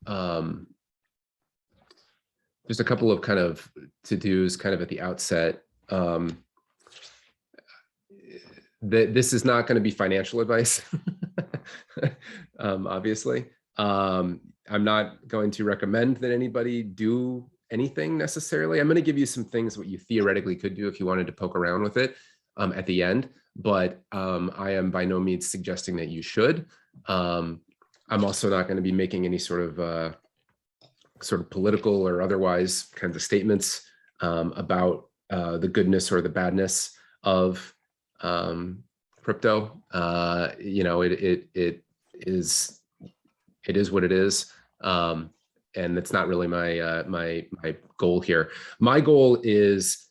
um, just a couple of kind of to-dos kind of at the outset. This is not going to be financial advice, obviously. I'm not going to recommend that anybody do anything necessarily. I'm going to give you some things what you theoretically could do if you wanted to poke around with it at the end, but I am by no means suggesting that you should. I'm also not going to be making any sort of political or otherwise kinds of statements about the goodness or the badness of crypto. It is what it is, and it's not really my goal here. My goal is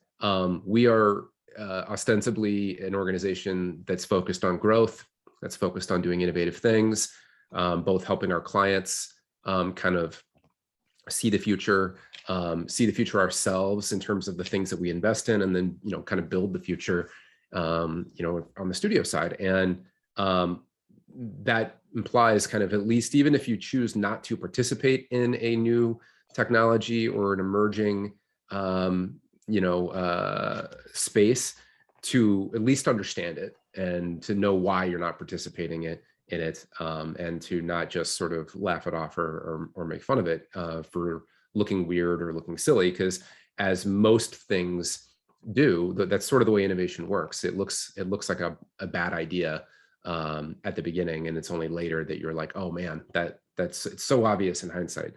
we are ostensibly an organization that's focused on growth, that's focused on doing innovative things, both helping our clients kind of see the future ourselves in terms of the things that we invest in, and then kind of build the future on the studio side. And that implies kind of, at least even if you choose not to participate in a new technology or an emerging space, to at least understand it and to know why you're not participating in it, and to not just sort of laugh it off or make fun of it for looking weird or looking silly, because as most things do, that's sort of the way innovation works. It looks like a bad idea at the beginning, and it's only later that you're like, oh man, it's so obvious in hindsight.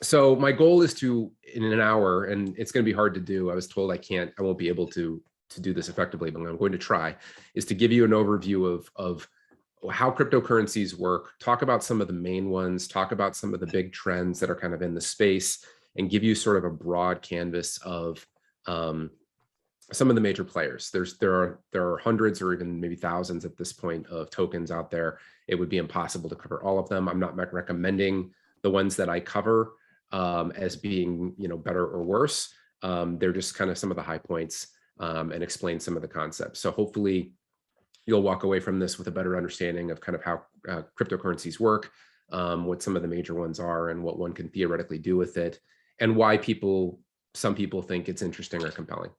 So my goal is to, in an hour, and it's going to be hard to do. I was told I won't be able to do this effectively, but I'm going to try, is to give you an overview of how cryptocurrencies work, talk about some of the main ones, talk about some of the big trends that are kind of in the space, and give you sort of a broad canvas of some of the major players. There are hundreds or even maybe thousands at this point of tokens out there. It would be impossible to cover all of them. I'm not recommending the ones that I cover as being better or worse. They're just kind of some of the high points, and explain some of the concepts. So hopefully you'll walk away from this with a better understanding of kind of how cryptocurrencies work, what some of the major ones are, and what one can theoretically do with it, and why some people think it's interesting or compelling.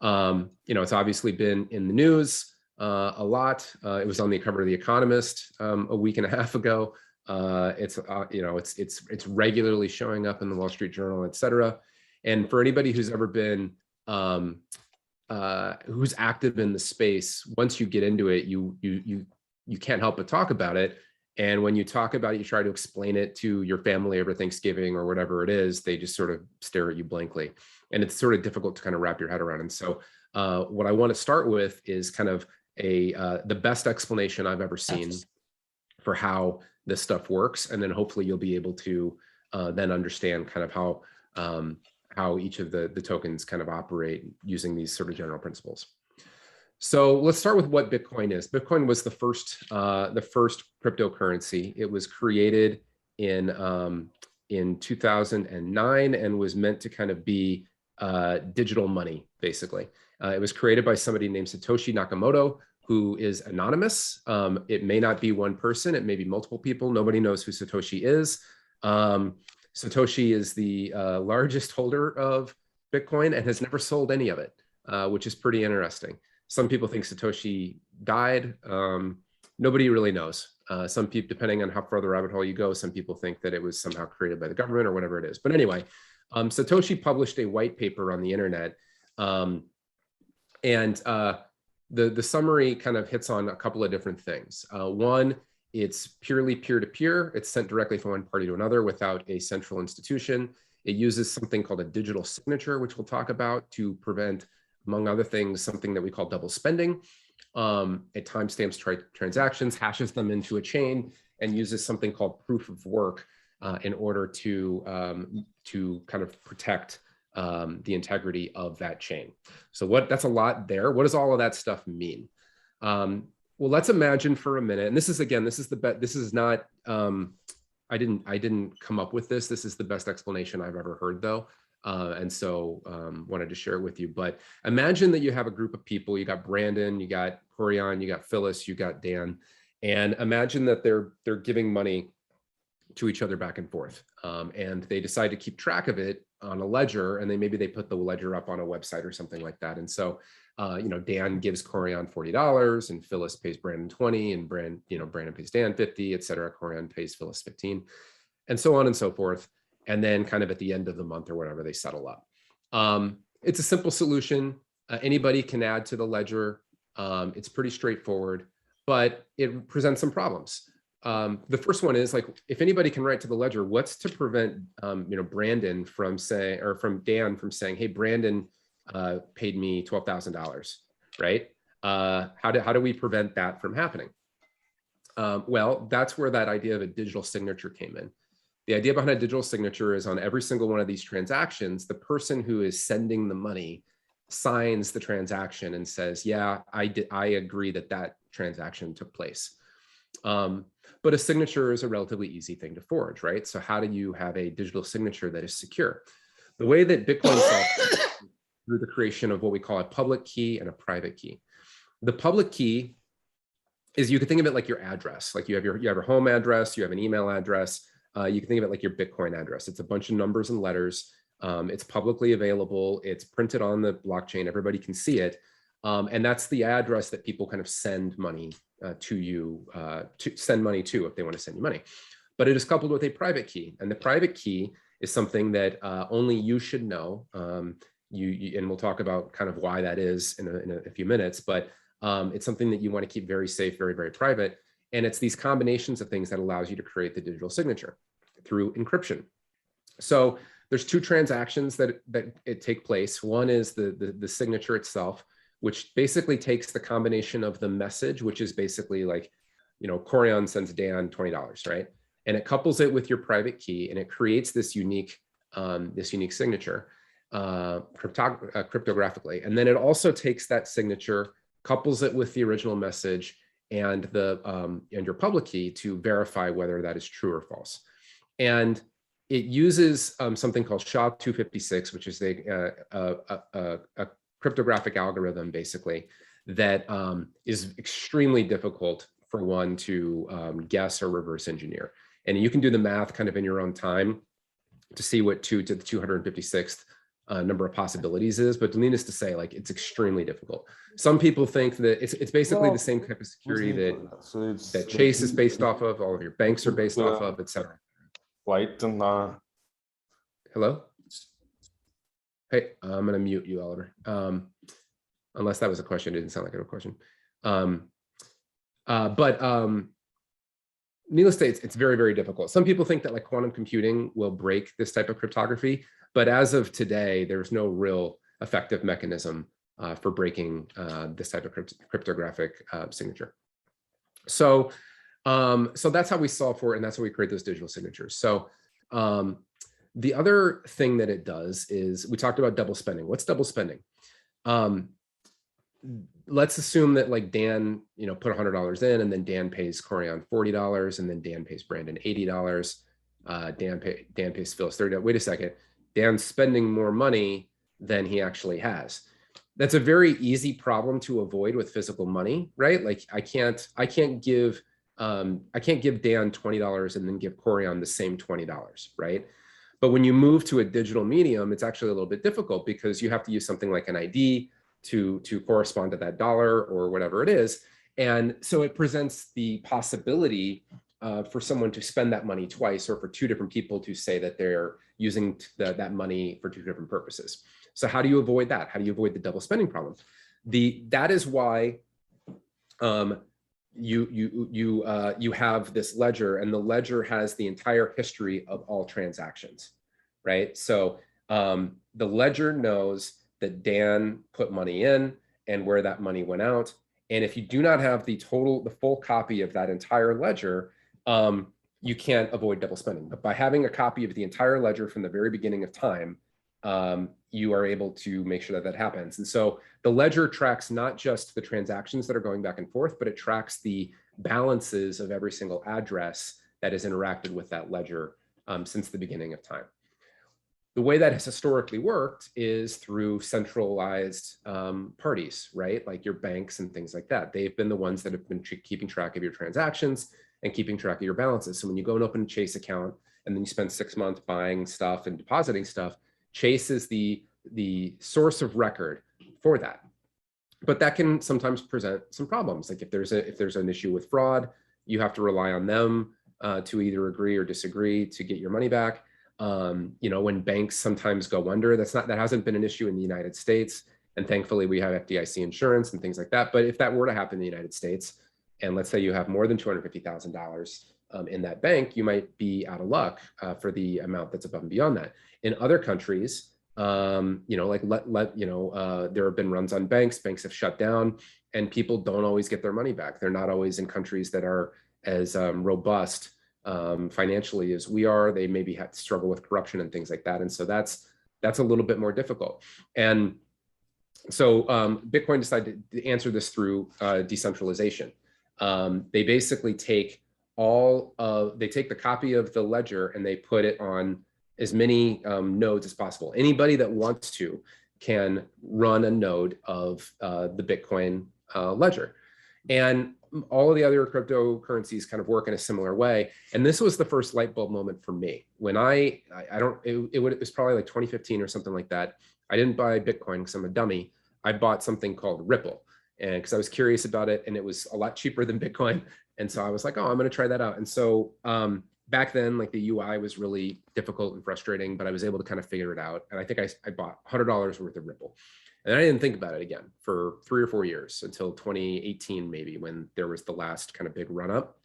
It's obviously been in the news a lot. It was on the cover of The Economist a week and a half ago. It's regularly showing up in the Wall Street Journal, et cetera. And for anybody who's ever been who's active in the space, once you get into it, you can't help but talk about it. And when you talk about it, you try to explain it to your family over Thanksgiving or whatever it is, they just sort of stare at you blankly. And it's sort of difficult to kind of wrap your head around. And so what I want to start with is kind of the best explanation I've ever seen for how this stuff works. And then hopefully you'll be able to then understand kind of how each of the tokens kind of operate using these sort of general principles. So let's start with what Bitcoin is. Bitcoin was the first cryptocurrency. It was created in 2009 and was meant to kind of be digital money, basically. It was created by somebody named Satoshi Nakamoto, who is anonymous. It may not be one person, it may be multiple people. Nobody knows who Satoshi is. Satoshi is the largest holder of Bitcoin and has never sold any of it, which is pretty interesting. Some people think Satoshi died. Nobody really knows. Some people, depending on how far the rabbit hole you go, some people think that it was somehow created by the government or whatever it is. But anyway, Satoshi published a white paper on the internet, and the summary kind of hits on a couple of different things. One, it's purely peer-to-peer. It's sent directly from one party to another without a central institution. It uses something called a digital signature, which we'll talk about, to prevent, among other things, something that we call double spending. It timestamps transactions, hashes them into a chain, and uses something called proof of work in order to kind of protect the integrity of that chain. So that's a lot there. What does all of that stuff mean? Well, let's imagine for a minute, and this is not, I didn't come up with this. This is the best explanation I've ever heard, though. And so wanted to share it with you. But imagine that you have a group of people. You got Brandon, you got Corian, you got Phyllis, you got Dan, And imagine that they're giving money to each other back and forth. And they decide to keep track of it on a ledger, and maybe they put the ledger up on a website or something like that. And so, Dan gives Corian $40, and Phyllis pays Brandon 20, and Brandon pays Dan 50, et cetera. Corian pays Phyllis 15, and so on and so forth. And then kind of at the end of the month or whatever, they settle up. It's a simple solution. Anybody can add to the ledger. It's pretty straightforward, but it presents some problems. The first one is, like, if anybody can write to the ledger, what's to prevent Brandon from saying, or from Dan from saying, hey, Brandon paid me $12,000, right? How do we prevent that from happening? Well, that's where that idea of a digital signature came in. The idea behind a digital signature is, on every single one of these transactions, the person who is sending the money signs the transaction and says, yeah, I agree that transaction took place. But a signature is a relatively easy thing to forge, right? So how do you have a digital signature that is secure? The way that Bitcoin solves through the creation of what we call a public key and a private key. The public key is, you can think of it like your address. Like you have your home address, you have an email address. You can think of it like your Bitcoin address. It's a bunch of numbers and letters. It's publicly available. It's printed on the blockchain. Everybody can see it. And that's the address that people kind of send money to you, to send money to if they want to send you money. But it is coupled with a private key. And the private key is something that only you should know. And we'll talk about kind of why that is in a few minutes. But it's something that you want to keep very safe, very, very private. And it's these combinations of things that allows you to create the digital signature through encryption. So there's two transactions that take place. One is the signature itself, which basically takes the combination of the message, which is basically like, Corian sends Dan $20, right? And it couples it with your private key, and it creates this unique signature cryptographically. And then it also takes that signature, couples it with the original message and your public key to verify whether that is true or false. And it uses something called SHA-256, which is a cryptographic algorithm, basically, that is extremely difficult for one to guess or reverse engineer. And you can do the math kind of in your own time to see what 2 to the 256th number of possibilities is, but needless to say, like, it's extremely difficult. Some people think that it's basically the same type of security that Chase is based off of, all of your banks are based off of, etc. Hello? Hey, I'm going to mute you, Oliver. Unless that was a question. It didn't sound like a question. Needless to say, it's very, very difficult. Some people think that, like, quantum computing will break this type of cryptography, but as of today, there's no real effective mechanism for breaking this type of cryptographic signature. So that's how we solve for it, and that's how we create those digital signatures. So the other thing that it does is, we talked about double spending. What's double spending? Let's assume that, like, Dan, put $100 in, and then Dan pays Corian $40, and then Dan pays Brandon $80. Dan pays Phyllis $30. Wait a second. Dan's spending more money than he actually has. That's a very easy problem to avoid with physical money, right? Like, I can't give Dan $20 and then give Corian the same $20, right? But when you move to a digital medium, it's actually a little bit difficult, because you have to use something like an ID to correspond to that dollar or whatever it is. And so it presents the possibility for someone to spend that money twice, or for two different people to say that they're using that money for two different purposes. So how do you avoid that? How do you avoid the double spending problem? That is why you have this ledger, and the ledger has the entire history of all transactions, right? So the ledger knows that Dan put money in and where that money went out. And if you do not have the full copy of that entire ledger, you can't avoid double spending. But by having a copy of the entire ledger from the very beginning of time, you are able to make sure that happens. And so the ledger tracks not just the transactions that are going back and forth, but it tracks the balances of every single address that has interacted with that ledger since the beginning of time. the way that has historically worked is through centralized parties, right? Like your banks and things like that. They've been the ones that have been keeping track of your transactions and keeping track of your balances. So when you go and open a Chase account and then you spend 6 months buying stuff and depositing stuff, Chase is the source of record for that. But that can sometimes present some problems. Like if there's an issue with fraud, you have to rely on them to either agree or disagree to get your money back. When banks sometimes go under, that hasn't been an issue in the United States. And thankfully we have FDIC insurance and things like that. But if that were to happen in the United States, and let's say you have more than $250,000 in that bank, you might be out of luck for the amount that's above and beyond that. In other countries, there have been runs on banks have shut down, and people don't always get their money back. They're not always in countries that are as robust financially as we are. They maybe have to struggle with corruption and things like that. And so that's a little bit more difficult. And so Bitcoin decided to answer this through decentralization. They basically take the copy of the ledger and they put it on as many nodes as possible. Anybody that wants to can run a node of the Bitcoin ledger. And all of the other cryptocurrencies kind of work in a similar way. And this was the first light bulb moment for me. When it was probably like 2015 or something like that. I didn't buy Bitcoin because I'm a dummy. I bought something called Ripple, and because I was curious about it, and it was a lot cheaper than Bitcoin. And so I was like, oh, I'm going to try that out. And so back then, like the UI was really difficult and frustrating, but I was able to kind of figure it out. And I think I bought $100 worth of Ripple. And I didn't think about it again for 3 or 4 years until 2018, maybe, when there was the last kind of big run up.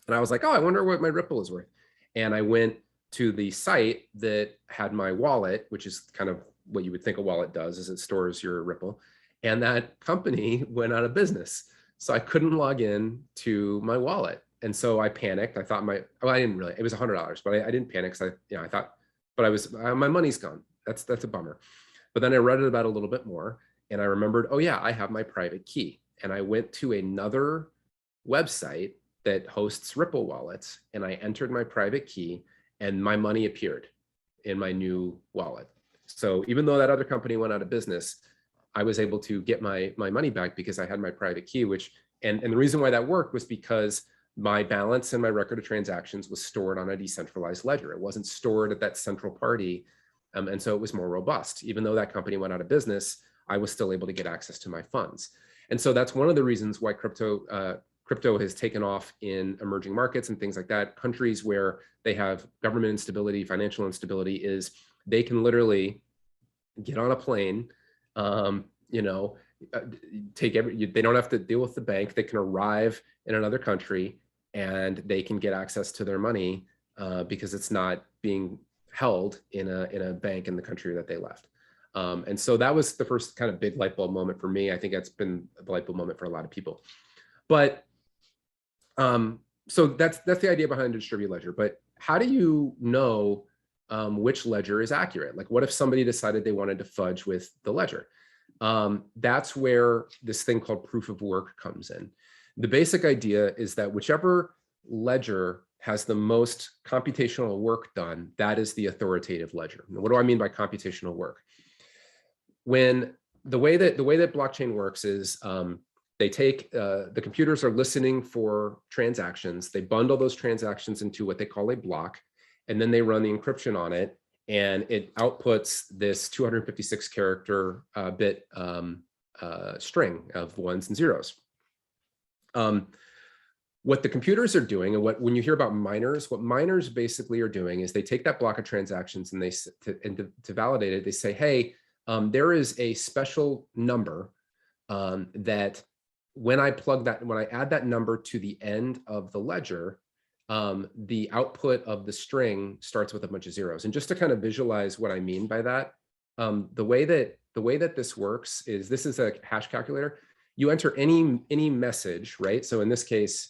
And I was like, oh, I wonder what my Ripple is worth. And I went to the site that had my wallet, which is kind of what you would think a wallet does, is it stores your Ripple. And that company went out of business. So I couldn't log in to my wallet. And so I panicked. I thought I didn't really, it was $100, but I didn't panic because I thought, but my money's gone. That's a bummer. But then I read it about a little bit more and I remembered, oh yeah, I have my private key. And I went to another website that hosts Ripple wallets and I entered my private key and my money appeared in my new wallet. So even though that other company went out of business, I was able to get my money back because I had my private key, and the reason why that worked was because my balance and my record of transactions was stored on a decentralized ledger. It wasn't stored at that central party. And so it was more robust. Even though that company went out of business, I was still able to get access to my funds. And so that's one of the reasons why crypto has taken off in emerging markets and things like that. Countries where they have government instability, financial instability, is they can literally get on a plane, they don't have to deal with the bank. They can arrive in another country and they can get access to their money because it's not being held in a bank in the country that they left. And so that was the first kind of big light bulb moment for me. I think that's been the light bulb moment for a lot of people. But so that's the idea behind a distributed ledger. But how do you know which ledger is accurate? Like, what if somebody decided they wanted to fudge with the ledger? That's where this thing called proof of work comes in. The basic idea is that whichever ledger has the most computational work done, that is the authoritative ledger. Now, what do I mean by computational work? When the way that blockchain works is they take the computers are listening for transactions. They bundle those transactions into what they call a block, and then they run the encryption on it, and it outputs this 256 character bit string of ones and zeros. What the computers are doing, and when you hear about miners, what miners basically are doing is they take that block of transactions and to validate it, they say, hey, there is a special number that when I add that number to the end of the ledger, the output of the string starts with a bunch of zeros. And just to kind of visualize what I mean by that, the way that this works is, this is a hash calculator. You enter any message, right? So in this case,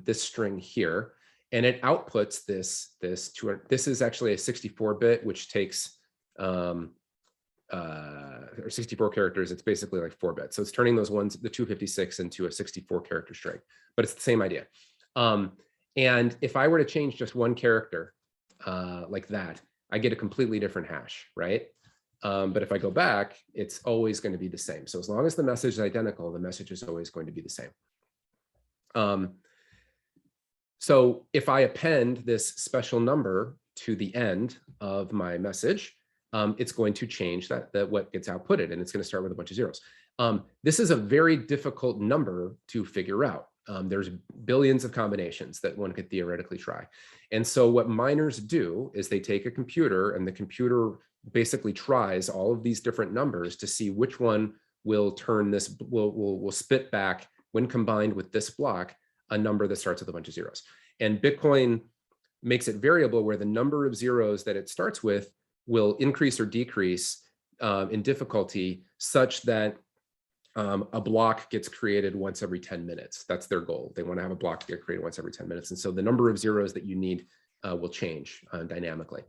this string here, and it outputs this is actually a 64-bit, which takes or 64 characters. It's basically like 4 bits. So it's turning those ones, the 256, into a 64 character string, but it's the same idea. And if I were to change just one character like that, I get a completely different hash, right? But if I go back, it's always going to be the same. So as long as the message is identical, the message is always going to be the same. So if I append this special number to the end of my message, it's going to change that what gets outputted, and it's going to start with a bunch of zeros. This is a very difficult number to figure out. There's billions of combinations that one could theoretically try. And so what miners do is they take a computer, and the computer basically tries all of these different numbers to see which one will turn this, will spit back when combined with this block, a number that starts with a bunch of zeros. And Bitcoin makes it variable where the number of zeros that it starts with will increase or decrease in difficulty such that a block gets created once every 10 minutes. That's their goal. They want to have a block get created once every 10 minutes. And so the number of zeros that you need will change dynamically.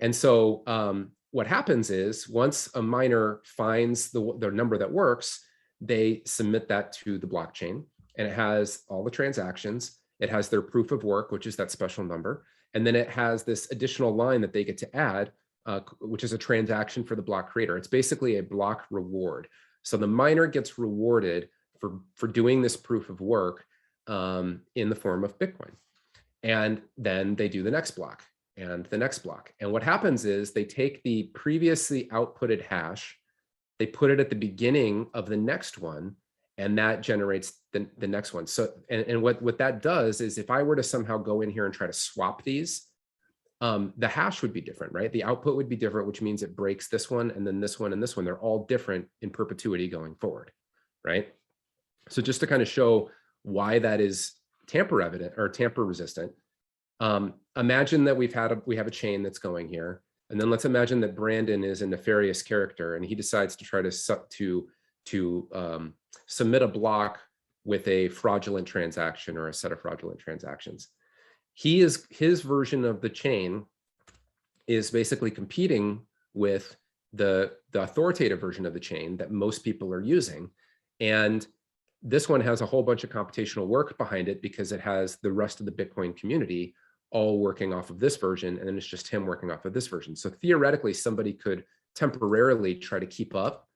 And so what happens is once a miner finds the number that works, they submit that to the blockchain, and it has all the transactions. It has their proof of work, which is that special number. And then it has this additional line that they get to add, which is a transaction for the block creator. It's basically a block reward. So the miner gets rewarded for doing this proof of work in the form of Bitcoin. And then they do the next block and the next block. And what happens is they take the previously outputted hash, they put it at the beginning of the next one, and that generates the next one. So, and what that does is if I were to somehow go in here and try to swap these, the hash would be different, right? The output would be different, which means it breaks this one and then this one and this one. They're all different in perpetuity going forward, right? So just to kind of show why that is tamper evident or tamper resistant, imagine that we have a chain that's going here. And then let's imagine that Brandon is a nefarious character and he decides to try to submit a block with a fraudulent transaction or a set of fraudulent transactions. His version of the chain is basically competing with the authoritative version of the chain that most people are using. And this one has a whole bunch of computational work behind it because it has the rest of the Bitcoin community all working off of this version, and then it's just him working off of this version. So theoretically, somebody could temporarily try to keep up,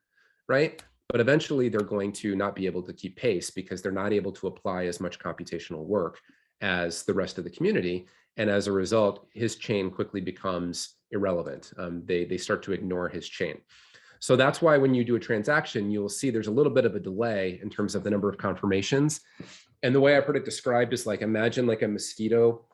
right? But eventually they're going to not be able to keep pace because they're not able to apply as much computational work as the rest of the community. And as a result, his chain quickly becomes irrelevant. They start to ignore his chain. So that's why when you do a transaction, you'll see there's a little bit of a delay in terms of the number of confirmations. And the way I've heard it described is like, imagine like a mosquito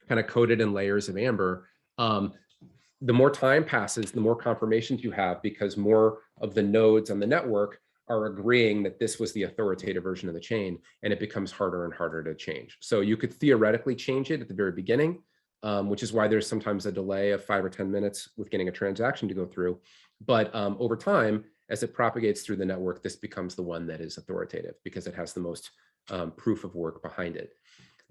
kind of coated in layers of amber. The more time passes, the more confirmations you have because more of the nodes on the network are agreeing that this was the authoritative version of the chain, and it becomes harder and harder to change. So you could theoretically change it at the very beginning, which is why there's sometimes a delay of 5 or 10 minutes with getting a transaction to go through. But over time, as it propagates through the network, this becomes the one that is authoritative because it has the most proof of work behind it.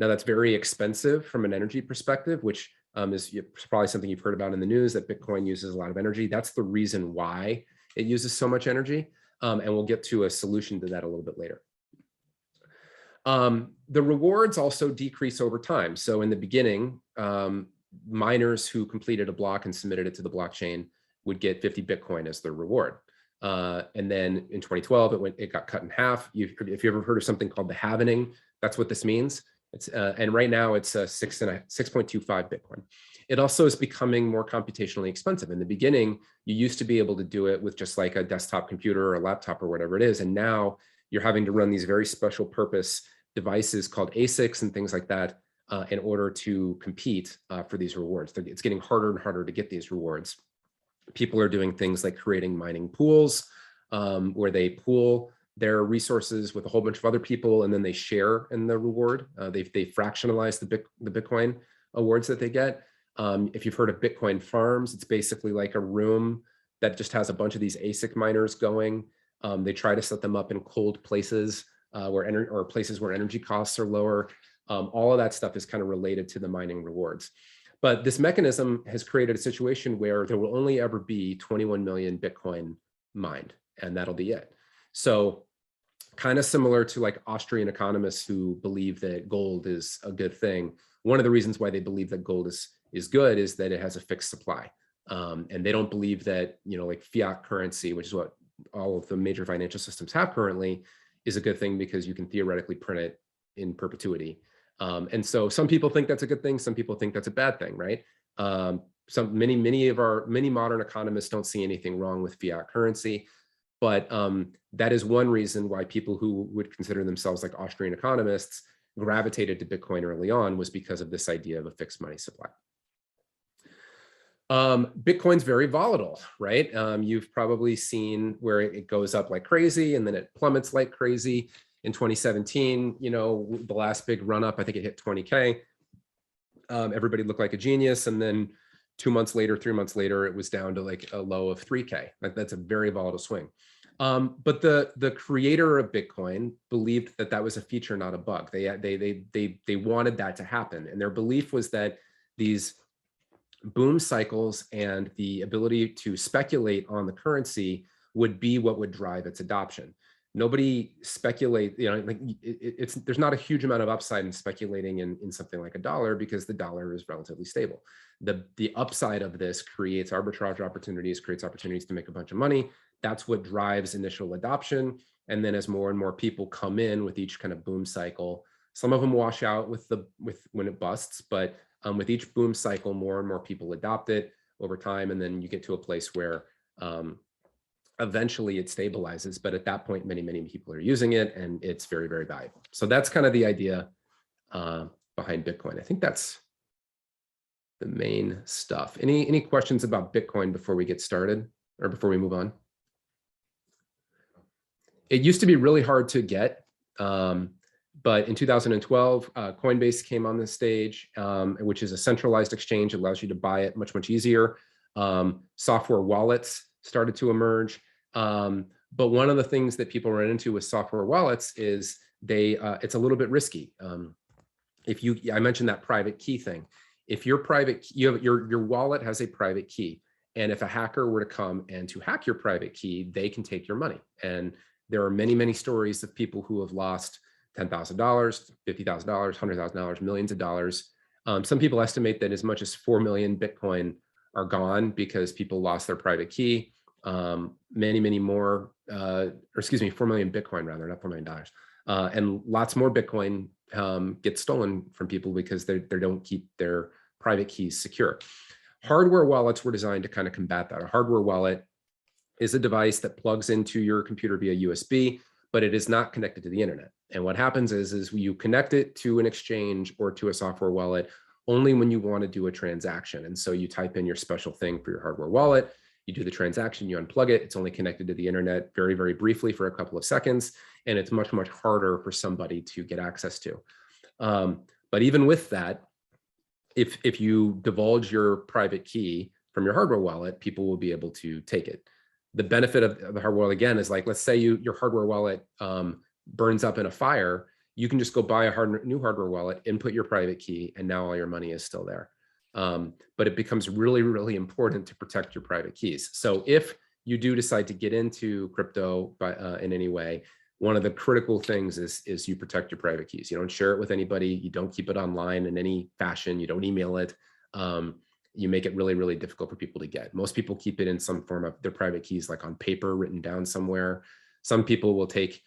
Now that's very expensive from an energy perspective, which is probably something you've heard about in the news, that Bitcoin uses a lot of energy. That's the reason why it uses so much energy. And we'll get to a solution to that a little bit later. The rewards also decrease over time. So in the beginning, miners who completed a block and submitted it to the blockchain would get 50 Bitcoin as their reward. And then in 2012, it got cut in half. If you ever heard of something called the halvening, that's what this means. And right now it's 6.25 Bitcoin. It also is becoming more computationally expensive. In the beginning, you used to be able to do it with just like a desktop computer or a laptop or whatever it is. And now you're having to run these very special purpose devices called ASICs and things like that in order to compete for these rewards. It's getting harder and harder to get these rewards. People are doing things like creating mining pools where they pool their resources with a whole bunch of other people, and then they share in the reward. They fractionalize the Bitcoin awards that they get. If you've heard of Bitcoin farms, it's basically like a room that just has a bunch of these ASIC miners going. They try to set them up in cold places or places where energy costs are lower. All of that stuff is kind of related to the mining rewards. But this mechanism has created a situation where there will only ever be 21 million Bitcoin mined, and that'll be it. So kind of similar to like Austrian economists who believe that gold is a good thing. one of the reasons why they believe that gold is good is that it has a fixed supply. And they don't believe that, like fiat currency, which is what all of the major financial systems have currently, is a good thing because you can theoretically print it in perpetuity. And so some people think that's a good thing. Some people think that's a bad thing, right? Many modern economists don't see anything wrong with fiat currency, but that is one reason why people who would consider themselves like Austrian economists gravitated to Bitcoin early on, was because of this idea of a fixed money supply. Bitcoin's very volatile, right? You've probably seen where it goes up like crazy and then it plummets like crazy. In 2017, the last big run up, I think it hit 20K. Everybody looked like a genius. And then 2 months later, 3 months later, it was down to like a low of 3K. That's a very volatile swing. But the creator of Bitcoin believed that that was a feature, not a bug. They wanted that to happen. And their belief was that these boom cycles and the ability to speculate on the currency would be what would drive its adoption. Nobody speculate, there's not a huge amount of upside in speculating in something like a dollar, because the dollar is relatively stable. The upside of this creates arbitrage opportunities, creates opportunities to make a bunch of money. That's what drives initial adoption. And then as more and more people come in with each kind of boom cycle, some of them wash out with when it busts, but with each boom cycle, more and more people adopt it over time. And then you get to a place where eventually it stabilizes, but at that point, many people are using it, and it's very, very valuable. So that's kind of the idea behind Bitcoin. I think that's the main stuff. Any questions about Bitcoin before we get started, or before we move on? It used to be really hard to get, but in 2012, Coinbase came on the stage, which is a centralized exchange. It allows you to buy it much easier. Software wallets started to emerge. But one of the things that people run into with software wallets is it's a little bit risky. I mentioned that private key thing. If your wallet has a private key, and if a hacker were to come and to hack your private key, they can take your money. And there are many stories of people who have lost $10,000, $50,000, $100,000, millions of dollars. Some people estimate that as much as 4 million Bitcoin are gone because people lost their private key. Many more, 4 million Bitcoin rather, not $4 million. And lots more Bitcoin get stolen from people because they don't keep their private keys secure. Hardware wallets were designed to kind of combat that. A hardware wallet is a device that plugs into your computer via USB, but it is not connected to the internet. And what happens is you connect it to an exchange or to a software wallet only when you want to do a transaction. And so you type in your special thing for your hardware wallet, you do the transaction, you unplug it, it's only connected to the internet very, very briefly for a couple of seconds, and it's much harder for somebody to get access to. But even with that, if you divulge your private key from your hardware wallet, people will be able to take it. The benefit of the hardware wallet, again, is like, let's say your hardware wallet burns up in a fire, you can just go buy a new hardware wallet, input your private key, and now all your money is still there. But it becomes really important to protect your private keys. So if you do decide to get into crypto in any way, one of the critical things is you protect your private keys. You don't share it with anybody. You don't keep it online in any fashion. You don't email it. You make it really difficult for people to get. Most people keep it in some form of their private keys, like on paper, written down somewhere. Some people will take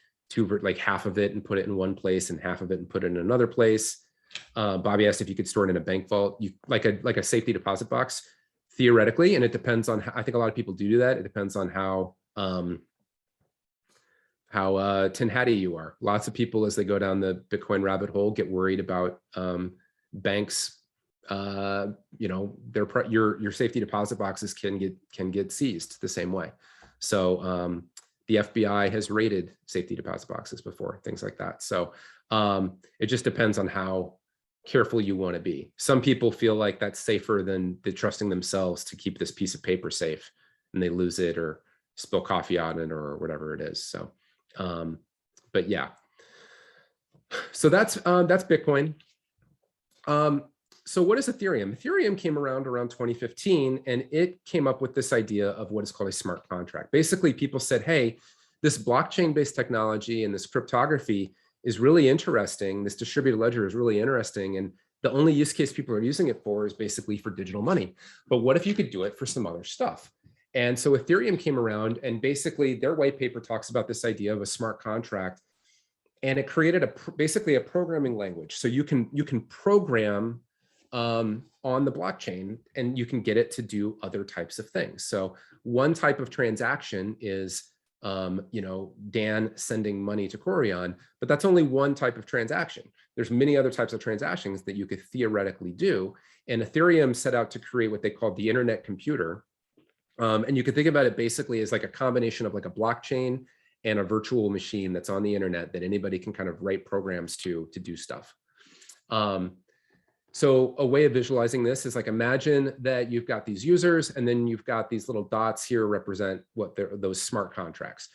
half of it and put it in one place and half of it and put it in another place. Bobby asked if you could store it in a bank vault, like a safety deposit box, theoretically, and it depends on I think a lot of people do that. It depends on how tin hatty you are. Lots of people, as they go down the Bitcoin rabbit hole, get worried about banks. Your safety deposit boxes can get seized the same way. So the FBI has raided safety deposit boxes before, things like that. So it just depends on how careful you want to be. Some people feel like that's safer than trusting themselves to keep this piece of paper safe, and they lose it or spill coffee on it or whatever it is. So, but yeah. So that's Bitcoin. So what is Ethereum? Ethereum came around 2015, and it came up with this idea of what is called a smart contract. Basically, people said, hey, this blockchain-based technology and this cryptography is really interesting. This distributed ledger is really interesting. And The only use case people are using it for is basically for digital money. But what if you could do it for some other stuff? And so Ethereum came around, and basically their white paper talks about this idea of a smart contract, and it created basically a programming language. So you can program on the blockchain, and you can get it to do other types of things. So one type of transaction is Dan sending money to Corian, but that's only one type of transaction. There's many other types of transactions that you could theoretically do. And Ethereum set out to create what they called the internet computer. And you can think about it basically as like a combination of like a blockchain and a virtual machine that's on the internet that anybody can kind of write programs to do stuff. So a way of visualizing this is like, imagine that you've got these users, and then you've got these little dots here represent what those smart contracts.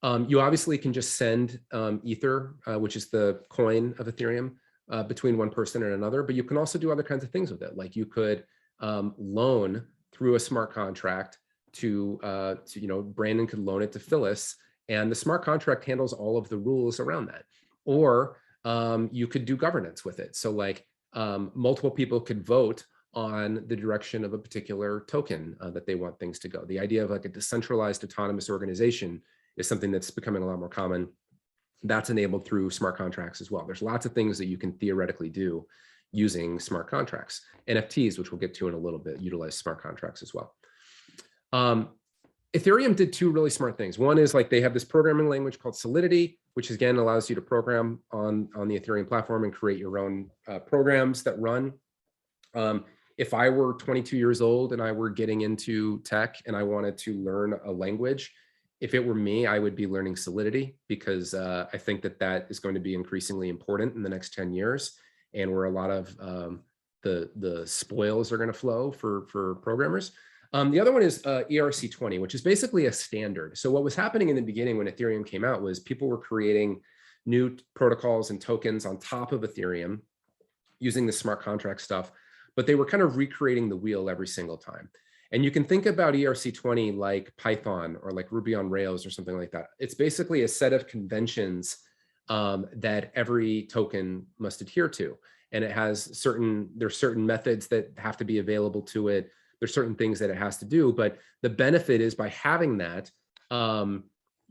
You obviously can just send Ether, which is the coin of Ethereum, between one person and another, but you can also do other kinds of things with it. Like you could loan through a smart contract to Brandon could loan it to Phyllis, and the smart contract handles all of the rules around that. Or you could do governance with it. So like, multiple people could vote on the direction of a particular token that they want things to go. The idea of like a decentralized autonomous organization is something that's becoming a lot more common. That's enabled through smart contracts as well. There's lots of things that you can theoretically do using smart contracts. NFTs, which we'll get to in a little bit, utilize smart contracts as well. Ethereum did two really smart things. One is like they have this programming language called Solidity, which again allows you to program on the Ethereum platform and create your own programs that run. If I were 22 years old and I were getting into tech and I wanted to learn a language, if it were me, I would be learning Solidity, because I think that is going to be increasingly important in the next 10 years, and where a lot of the spoils are going to flow for programmers. The other one is ERC20, which is basically a standard. So what was happening in the beginning when Ethereum came out was people were creating new protocols and tokens on top of Ethereum using the smart contract stuff, but they were kind of recreating the wheel every single time. And you can think about ERC20 like Python or like Ruby on Rails or something like that. It's basically a set of conventions that every token must adhere to. And it has there's certain methods that have to be available to it. There's certain things that it has to do, but the benefit is by having that,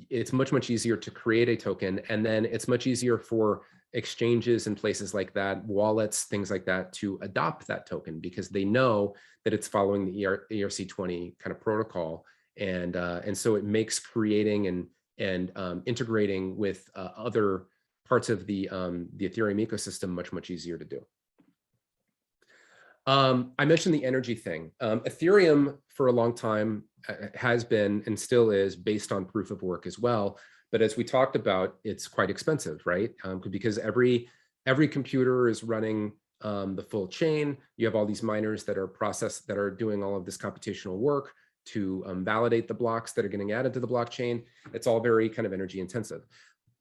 it's much easier to create a token, and then it's much easier for exchanges and places like that, wallets, things like that, to adopt that token, because they know that it's following the ERC20 kind of protocol, and so it makes creating and integrating with other parts of the Ethereum ecosystem much easier to do. I mentioned the energy thing. Ethereum for a long time has been and still is based on proof of work as well. But as we talked about, it's quite expensive, right? Because every computer is running the full chain. You have all these miners that are doing all of this computational work to validate the blocks that are getting added to the blockchain. It's all very kind of energy intensive.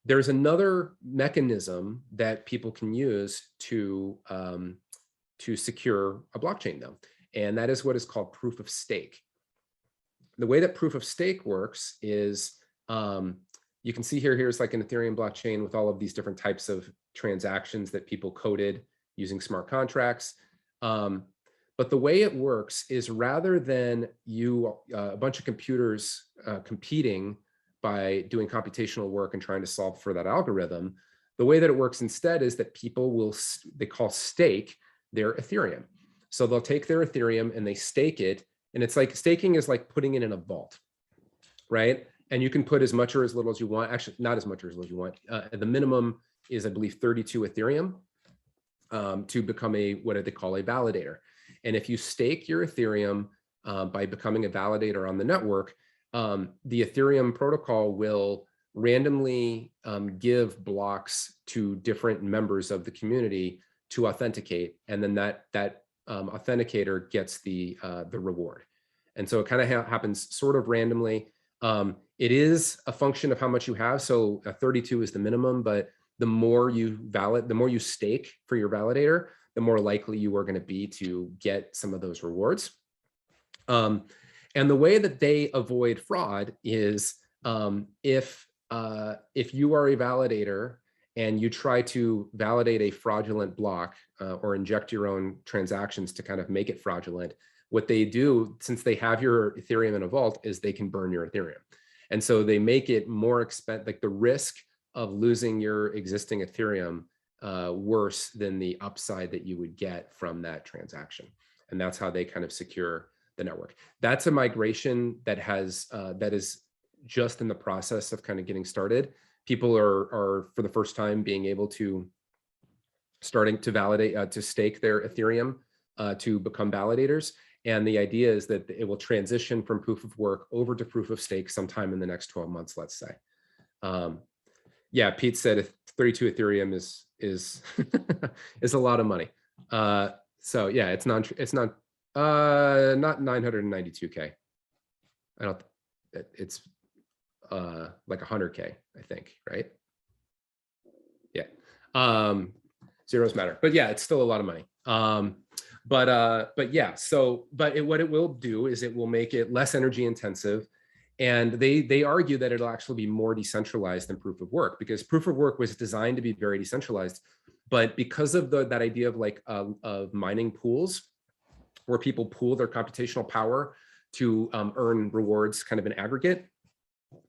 There's another mechanism that people can use to secure a blockchain though, and that is what is called proof of stake. The way that proof of stake works is, you can see here's like an Ethereum blockchain with all of these different types of transactions that people coded using smart contracts. But the way it works is, rather than a bunch of computers competing by doing computational work and trying to solve for that algorithm, the way that it works instead is that people they call stake their Ethereum. So they'll take their Ethereum and they stake it. And it's like, staking is like putting it in a vault, right? And you can put as much or as little as you want. Actually, not as much or as little as you want. The minimum is, I believe, 32 Ethereum to become what they call a validator. And if you stake your Ethereum by becoming a validator on the network, the Ethereum protocol will randomly give blocks to different members of the community to authenticate, and then that authenticator gets the reward. And so it kind of happens sort of randomly. It is a function of how much you have. So 32 is the minimum, but the more you stake for your validator, the more likely you are going to be to get some of those rewards. And the way that they avoid fraud is, if you are a validator and you try to validate a fraudulent block, or inject your own transactions to kind of make it fraudulent. What they do, since they have your Ethereum in a vault, is they can burn your Ethereum. And so they make it more expensive, like the risk of losing your existing Ethereum worse than the upside that you would get from that transaction. And that's how they kind of secure the network. That's a migration that has that is just in the process of kind of getting started. People are for the first time being able to starting to validate to stake their Ethereum to become validators. And the idea is that it will transition from proof of work over to proof of stake sometime in the next 12 months, let's say. Yeah, Pete said 32 Ethereum is is a lot of money. So yeah, it's not 992K. I don't. It's like 100K, I think, right? Yeah. Zeros matter, but yeah, it's still a lot of money. But yeah, so what it will do is it will make it less energy intensive. And they argue that it'll actually be more decentralized than proof of work, because proof of work was designed to be very decentralized. But because of that idea of like of mining pools, where people pool their computational power to earn rewards kind of in aggregate,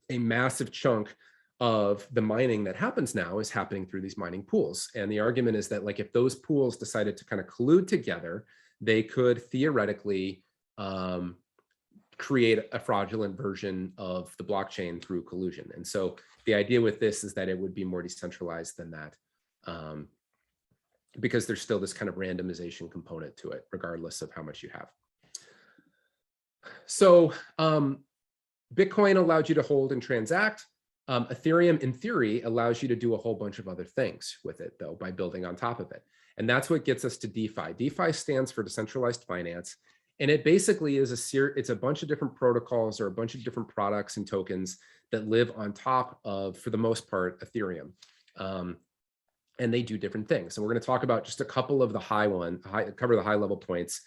a massive chunk of the mining that happens now is happening through these mining pools. And the argument is that like if those pools decided to kind of collude together, they could theoretically create a fraudulent version of the blockchain through collusion. And so the idea with this is that it would be more decentralized than that, because there's still this kind of randomization component to it, regardless of how much you have. So Bitcoin allowed you to hold and transact. Ethereum, in theory, allows you to do a whole bunch of other things with it, though, by building on top of it. And that's what gets us to DeFi. DeFi stands for decentralized finance. And it basically is it's a bunch of different protocols or a bunch of different products and tokens that live on top of, for the most part, Ethereum. And they do different things. And we're going to talk about just a couple of the cover the high level points.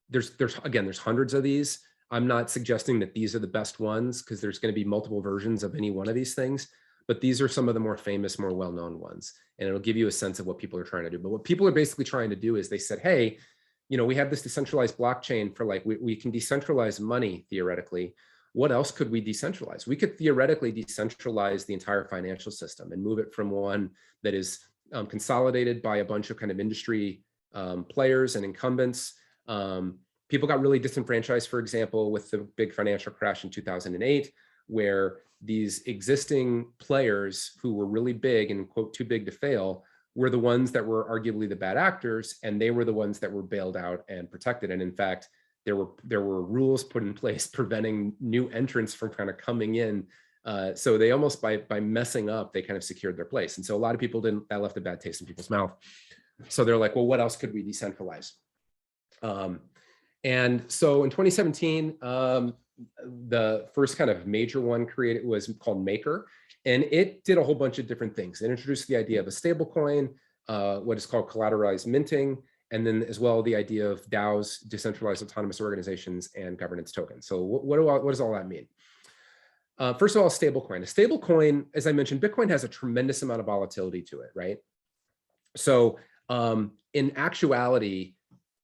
There's hundreds of these. I'm not suggesting that these are the best ones, because there's going to be multiple versions of any one of these things, but these are some of the more famous, more well-known ones. And it'll give you a sense of what people are trying to do. But what people are basically trying to do is they said, hey, we have this decentralized blockchain for like, we can decentralize money theoretically. What else could we decentralize? We could theoretically decentralize the entire financial system and move it from one that is consolidated by a bunch of kind of industry players and incumbents. People got really disenfranchised, for example, with the big financial crash in 2008, where these existing players who were really big and quote too big to fail were the ones that were arguably the bad actors, and they were the ones that were bailed out and protected. And in fact, there were rules put in place preventing new entrants from kind of coming in. So they almost by messing up, they kind of secured their place. And so a lot of people that left a bad taste in people's mouth. So they're like, well, what else could we decentralize? And so in 2017, the first kind of major one created was called Maker, and it did a whole bunch of different things. It introduced the idea of a stable coin, what is called collateralized minting, and then as well the idea of DAOs, decentralized autonomous organizations, and governance tokens. So what does all that mean? First of all, stablecoin. A stablecoin, as I mentioned, Bitcoin has a tremendous amount of volatility to it, right? So in actuality,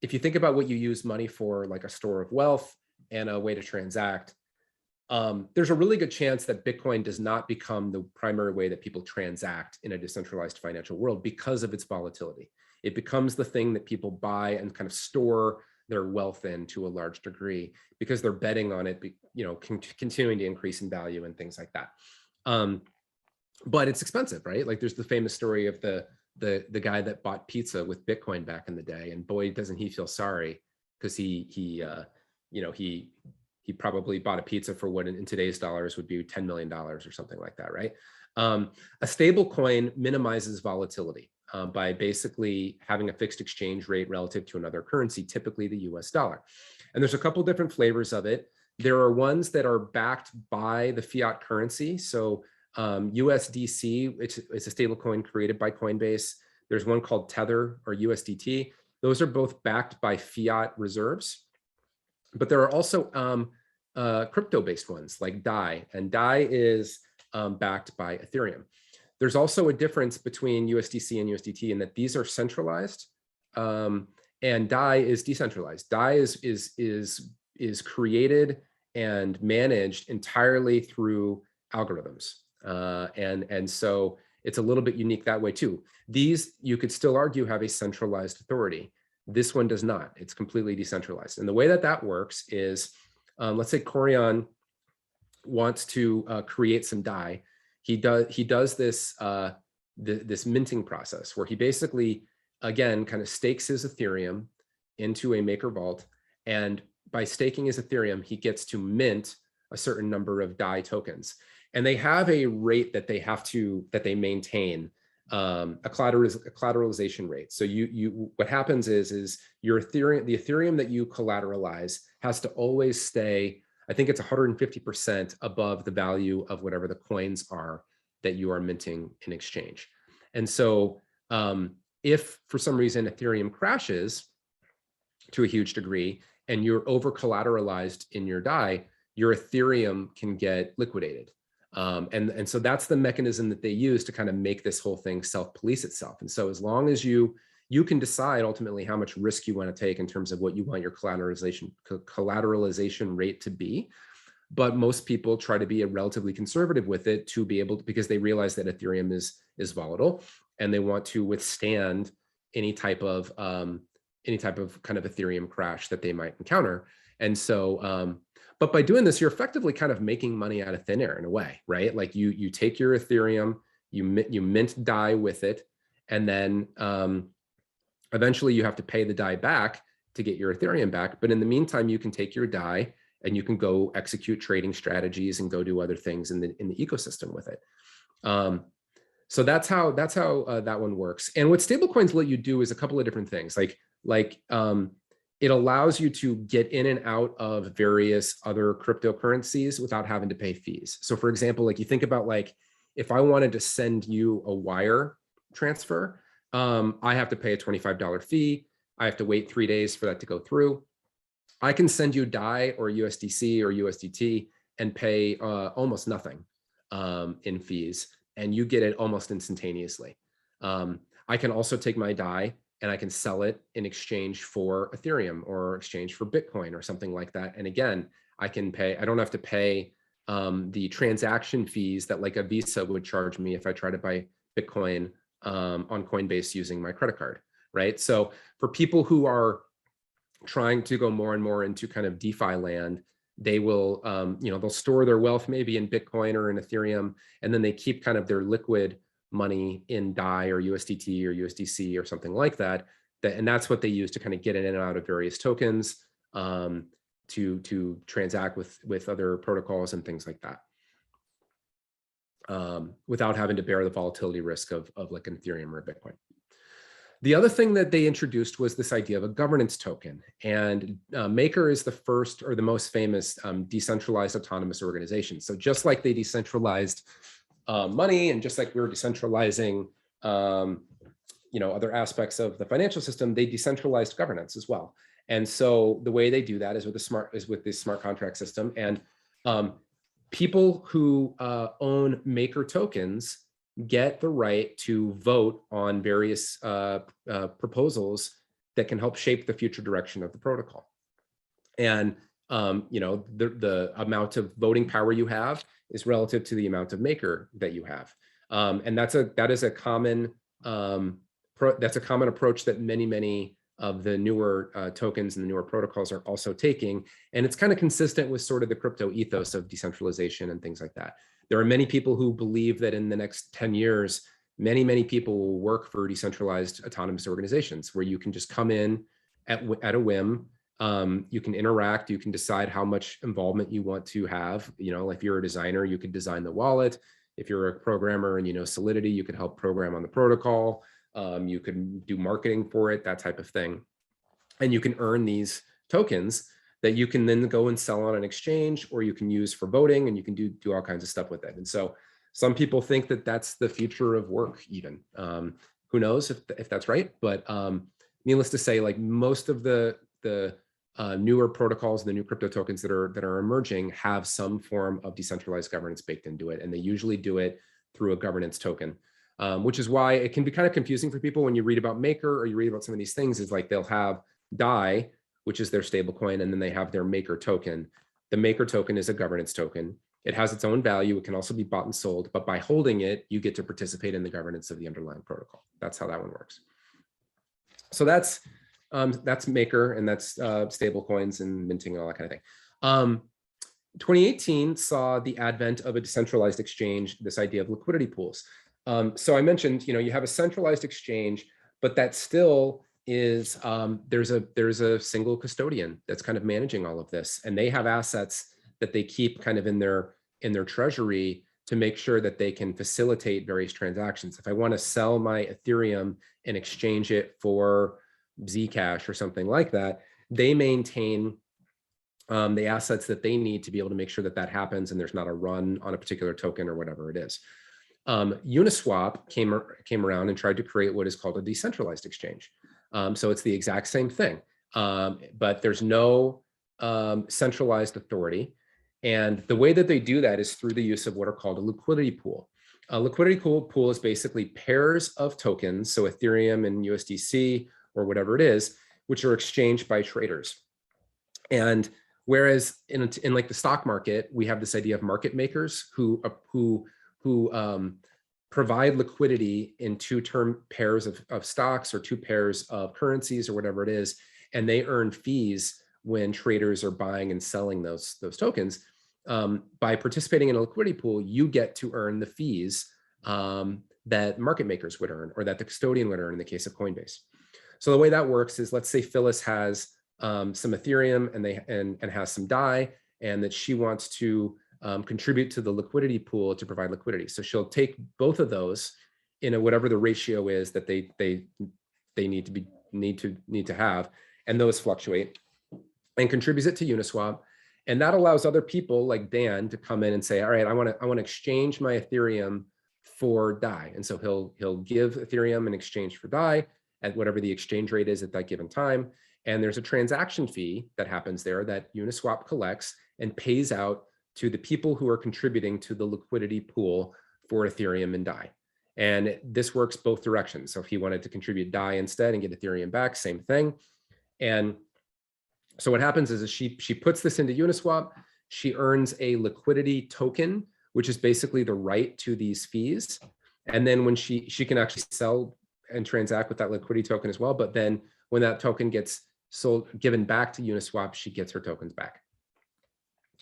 if you think about what you use money for, like a store of wealth and a way to transact, there's a really good chance that Bitcoin does not become the primary way that people transact in a decentralized financial world because of its volatility. It becomes the thing that people buy and kind of store their wealth in to a large degree because they're betting on it, continuing to increase in value and things like that. But it's expensive, right? Like there's the famous story of the guy that bought pizza with Bitcoin back in the day, and boy, doesn't he feel sorry, because he probably bought a pizza for what in today's dollars would be $10 million or something like that, right? A stable coin minimizes volatility by basically having a fixed exchange rate relative to another currency, typically the US dollar. And there's a couple different flavors of it. There are ones that are backed by the fiat currency. So USDC, it's a stable coin created by Coinbase. There's one called Tether or USDT. Those are both backed by fiat reserves. But there are also crypto-based ones like DAI, and DAI is backed by Ethereum. There's also a difference between USDC and USDT in that these are centralized and DAI is decentralized. DAI is created and managed entirely through algorithms, and so it's a little bit unique that way too. These, you could still argue, have a centralized authority. This one does not. It's completely decentralized. And the way that that works is, let's say Corian wants to create some DAI. He does this this minting process where he basically, again, kind of stakes his Ethereum into a maker vault, and by staking his Ethereum, he gets to mint a certain number of DAI tokens, and they have a rate that they maintain, a collateralization rate. So what happens is your Ethereum, the Ethereum that you collateralize has to always stay, I think it's 150% above the value of whatever the coins are that you are minting in exchange. And so if for some reason Ethereum crashes to a huge degree and you're over collateralized in your DAI, your Ethereum can get liquidated. And so that's the mechanism that they use to kind of make this whole thing self-police itself. And so as long as you can decide ultimately how much risk you want to take in terms of what you want your collateralization rate to be. But most people try to be relatively conservative with it to be able to, because they realize that Ethereum is volatile and they want to withstand any type of kind of Ethereum crash that they might encounter. And so, but by doing this, you're effectively kind of making money out of thin air in a way, right? Like you take your Ethereum, you mint DAI with it, and then eventually you have to pay the DAI back to get your Ethereum back. But in the meantime, you can take your DAI and you can go execute trading strategies and go do other things in the ecosystem with it. So that's how that one works. And what stablecoins let you do is a couple of different things. Like it allows you to get in and out of various other cryptocurrencies without having to pay fees. So for example, like you think about, like, if I wanted to send you a wire transfer, I have to pay a $25 fee. I have to wait 3 days for that to go through. I can send you DAI or USDC or USDT and pay almost nothing in fees, and you get it almost instantaneously. I can also take my DAI and I can sell it in exchange for Ethereum or exchange for Bitcoin or something like that. And again, I don't have to pay the transaction fees that like a Visa would charge me if I try to buy Bitcoin on Coinbase using my credit card, right? So for people who are trying to go more and more into kind of DeFi land, they will, they'll store their wealth maybe in Bitcoin or in Ethereum, and then they keep kind of their liquid money in DAI or USDT or USDC or something like that. And that's what they use to kind of get in and out of various tokens to transact with other protocols and things like that, without having to bear the volatility risk of like an Ethereum or a Bitcoin. The other thing that they introduced was this idea of a governance token. And Maker is the first or the most famous decentralized autonomous organization. So just like they decentralized money, and just like we're decentralizing other aspects of the financial system, they decentralized governance as well. And so the way they do that is with this smart contract system. And people who own Maker tokens get the right to vote on various proposals that can help shape the future direction of the protocol. And the amount of voting power you have is relative to the amount of Maker that you have, and that is a common approach that many of the newer tokens and the newer protocols are also taking, and it's kind of consistent with sort of the crypto ethos of decentralization and things like that. There are many people who believe that in the next 10 years, many people will work for decentralized autonomous organizations where you can just come in at a whim. You can interact, you can decide how much involvement you want to have. If you're a designer, you could design the wallet. If you're a programmer and you know Solidity, you could help program on the protocol. You can do marketing for it, that type of thing. And you can earn these tokens that you can then go and sell on an exchange, or you can use for voting, and you can do all kinds of stuff with it. And so some people think that that's the future of work even. Who knows if that's right, but needless to say, like most of the newer protocols, the new crypto tokens that are emerging have some form of decentralized governance baked into it, and they usually do it through a governance token. which is why it can be kind of confusing for people when you read about Maker or you read about some of these things. Is like they'll have DAI, which is their stablecoin, and then they have their Maker token. The Maker token is a governance token. It has its own value. It can also be bought and sold, but by holding it, you get to participate in the governance of the underlying protocol. That's how that one works. So that's Maker, and that's stable coins and minting and all that kind of thing. 2018 saw the advent of a decentralized exchange, this idea of liquidity pools. So I mentioned, you have a centralized exchange, but that still is, there's a single custodian that's kind of managing all of this, and they have assets that they keep kind of in their treasury to make sure that they can facilitate various transactions. If I want to sell my Ethereum and exchange it for Zcash or something like that, they maintain the assets that they need to be able to make sure that that happens and there's not a run on a particular token or whatever it is. Uniswap came around and tried to create what is called a decentralized exchange. So it's the exact same thing, but there's no centralized authority. And the way that they do that is through the use of what are called a liquidity pool. A liquidity pool is basically pairs of tokens, so Ethereum and USDC or whatever it is, which are exchanged by traders. And whereas in like the stock market, we have this idea of market makers who provide liquidity in two pairs of stocks or two pairs of currencies or whatever it is, and they earn fees when traders are buying and selling those tokens. By participating in a liquidity pool, you get to earn the fees that market makers would earn, or that the custodian would earn in the case of Coinbase. So the way that works is, let's say Phyllis has some Ethereum and has some DAI, and that she wants to contribute to the liquidity pool to provide liquidity. So she'll take both of those in whatever the ratio is that they need to have, and those fluctuate, and contributes it to Uniswap. And that allows other people like Dan to come in and say, all right, I want to exchange my Ethereum for DAI. And so he'll give Ethereum in exchange for DAI at whatever the exchange rate is at that given time. And there's a transaction fee that happens there that Uniswap collects and pays out to the people who are contributing to the liquidity pool for Ethereum and DAI. And this works both directions. So if he wanted to contribute DAI instead and get Ethereum back, same thing. And so what happens is she puts this into Uniswap. She earns a liquidity token, which is basically the right to these fees. And then when she can actually sell and transact with that liquidity token as well. But then when that token gets given back to Uniswap, she gets her tokens back.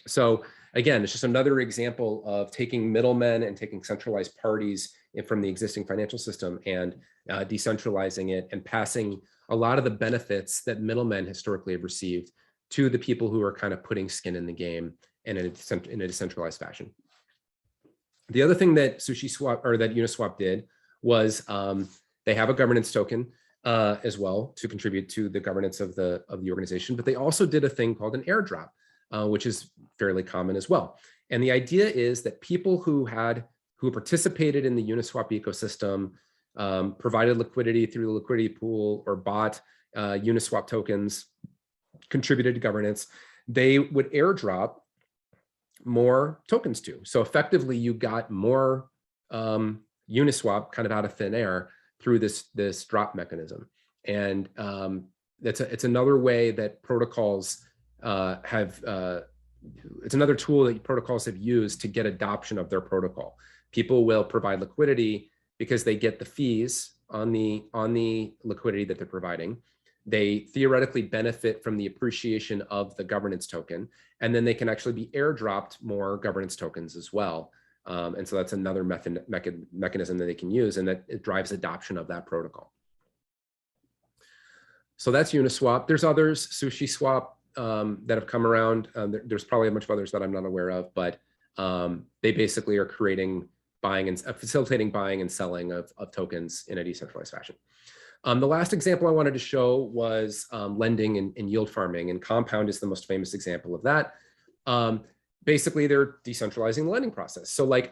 So again, it's just another example of taking middlemen and taking centralized parties from the existing financial system and decentralizing it and passing a lot of the benefits that middlemen historically have received to the people who are kind of putting skin in the game in a decentralized fashion. The other thing that Uniswap did was they have a governance token as well to contribute to the governance of the organization, but they also did a thing called an airdrop, which is fairly common as well. And the idea is that people who participated in the Uniswap ecosystem, provided liquidity through the liquidity pool, or bought Uniswap tokens, contributed to governance, they would airdrop more tokens to. So effectively, you got more Uniswap kind of out of thin air through this drop mechanism. And it's another way that protocols it's another tool that protocols have used to get adoption of their protocol. People will provide liquidity because they get the fees on the liquidity that they're providing. They theoretically benefit from the appreciation of the governance token, and then they can actually be airdropped more governance tokens as well. And so that's another mechanism that they can use, and that it drives adoption of that protocol. So that's Uniswap. There's others, SushiSwap, that have come around. There's probably a bunch of others that I'm not aware of, but they basically are facilitating buying and selling of tokens in a decentralized fashion. The last example I wanted to show was lending and yield farming, and Compound is the most famous example of that. Basically, they're decentralizing the lending process. So like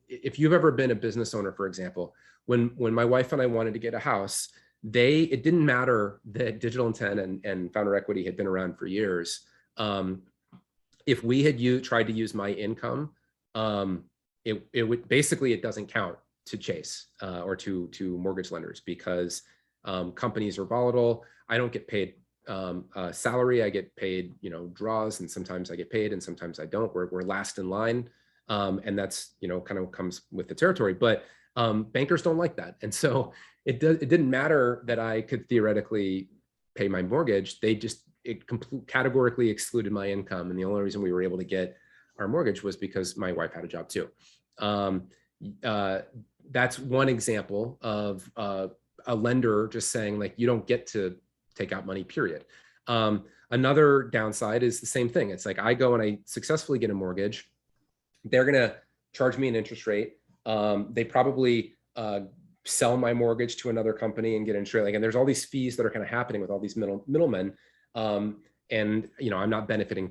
if you've ever been a business owner, for example, when my wife and I wanted to get a house, it didn't matter that Digital Intent and Founder Equity had been around for years. If we had tried to use my income, it doesn't count Chase or to mortgage lenders, because companies are volatile. I don't get paid salary. I get paid, draws, and sometimes I get paid and sometimes I don't. We're last in line. And that's, kind of comes with the territory, but bankers don't like that. And so it didn't matter that I could theoretically pay my mortgage. It categorically excluded my income. And the only reason we were able to get our mortgage was because my wife had a job too. That's one example of a lender just saying, like, you don't get to take out money, period. Another downside is the same thing. It's like, I go and I successfully get a mortgage. They're going to charge me an interest rate. They probably sell my mortgage to another company and get interest rate. And there's all these fees that are kind of happening with all these middlemen. And I'm not benefiting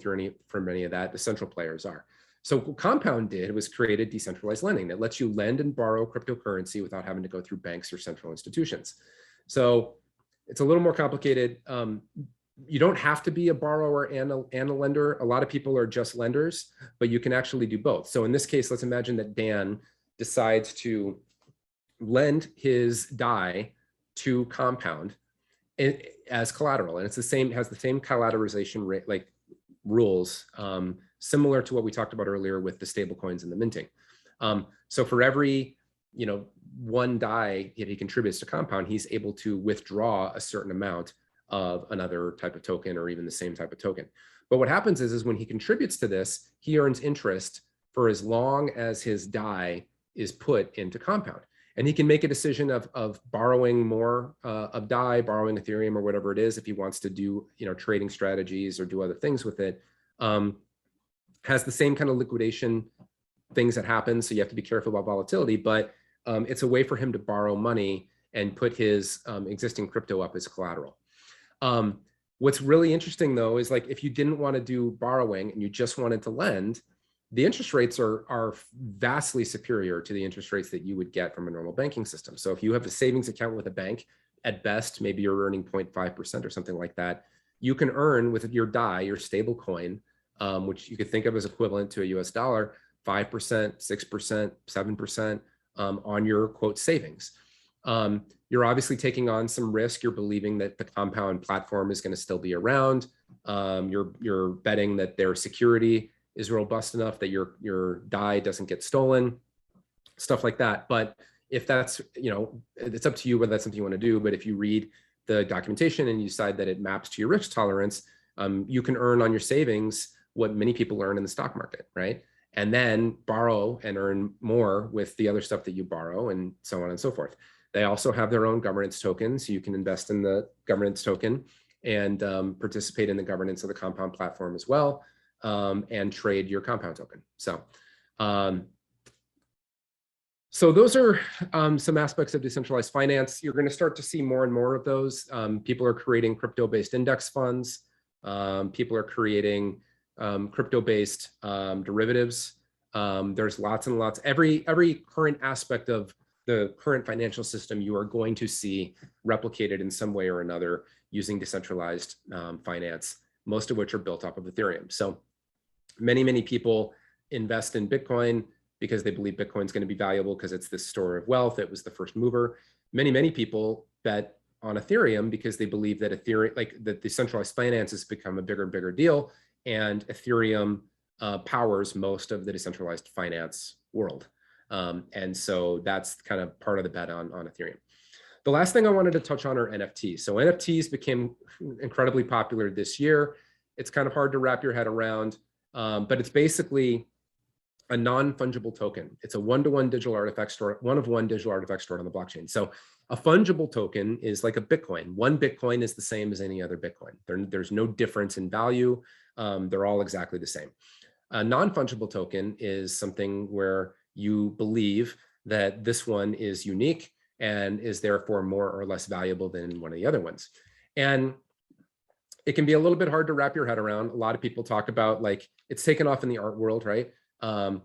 from any of that. The central players are. So what Compound did was created decentralized lending that lets you lend and borrow cryptocurrency without having to go through banks or central institutions. So it's a little more complicated. You don't have to be a borrower and a lender. A lot of people are just lenders, but you can actually do both. So in this case, let's imagine that Dan decides to lend his DAI to Compound as collateral, and it's has the same collateralization rate, like rules, similar to what we talked about earlier with the stable coins and the minting. So for every one DAI that he contributes to Compound, he's able to withdraw a certain amount of another type of token or even the same type of token. But what happens is when he contributes to this, he earns interest for as long as his DAI is put into Compound. And he can make a decision of borrowing more of DAI, borrowing Ethereum or whatever it is, if he wants to do trading strategies or do other things with it. Has the same kind of liquidation things that happen, so you have to be careful about volatility, but it's a way for him to borrow money and put his existing crypto up as collateral. What's really interesting though is, like, if you didn't want to do borrowing and you just wanted to lend, the interest rates are vastly superior to the interest rates that you would get from a normal banking system. So if you have a savings account with a bank, at best, maybe you're earning 0.5% or something like that. You can earn with your DAI, your stable coin, which you could think of as equivalent to a US dollar, 5%, 6%, 7% on your quote savings. You're obviously taking on some risk. You're believing that the Compound platform is going to still be around. You're betting that their security is robust enough that your DAI doesn't get stolen, stuff like that. But if that's, it's up to you whether that's something you want to do. But if you read the documentation and you decide that it maps to your risk tolerance, you can earn on your savings what many people earn in the stock market, right? And then borrow and earn more with the other stuff that you borrow, and so on and so forth. They also have their own governance token, so you can invest in the governance token and participate in the governance of the Compound platform as well, and trade your Compound token. So those are some aspects of decentralized finance. You're going to start to see more and more of those. People are creating crypto-based index funds. People are creating crypto-based derivatives. There's lots and lots. Every current aspect of the current financial system, you are going to see replicated in some way or another using decentralized finance, most of which are built off of Ethereum. So many people invest in Bitcoin because they believe Bitcoin is going to be valuable because it's this store of wealth. It was the first mover. Many people bet on Ethereum because they believe that Ethereum, like that decentralized finance has become a bigger and bigger deal, and Ethereum powers most of the decentralized finance world. And so that's kind of part of the bet on Ethereum. The last thing I wanted to touch on are NFTs. So NFTs became incredibly popular this year. It's kind of hard to wrap your head around, but it's basically a non-fungible token. It's a one-to-one digital artifact store, one-of-one digital artifact stored on the blockchain. So a fungible token is like a Bitcoin. One Bitcoin is the same as any other Bitcoin. There's no difference in value. They're all exactly the same. A non-fungible token is something where you believe that this one is unique and is therefore more or less valuable than one of the other ones. And it can be a little bit hard to wrap your head around. A lot of people talk about, like, it's taken off in the art world, right? Elon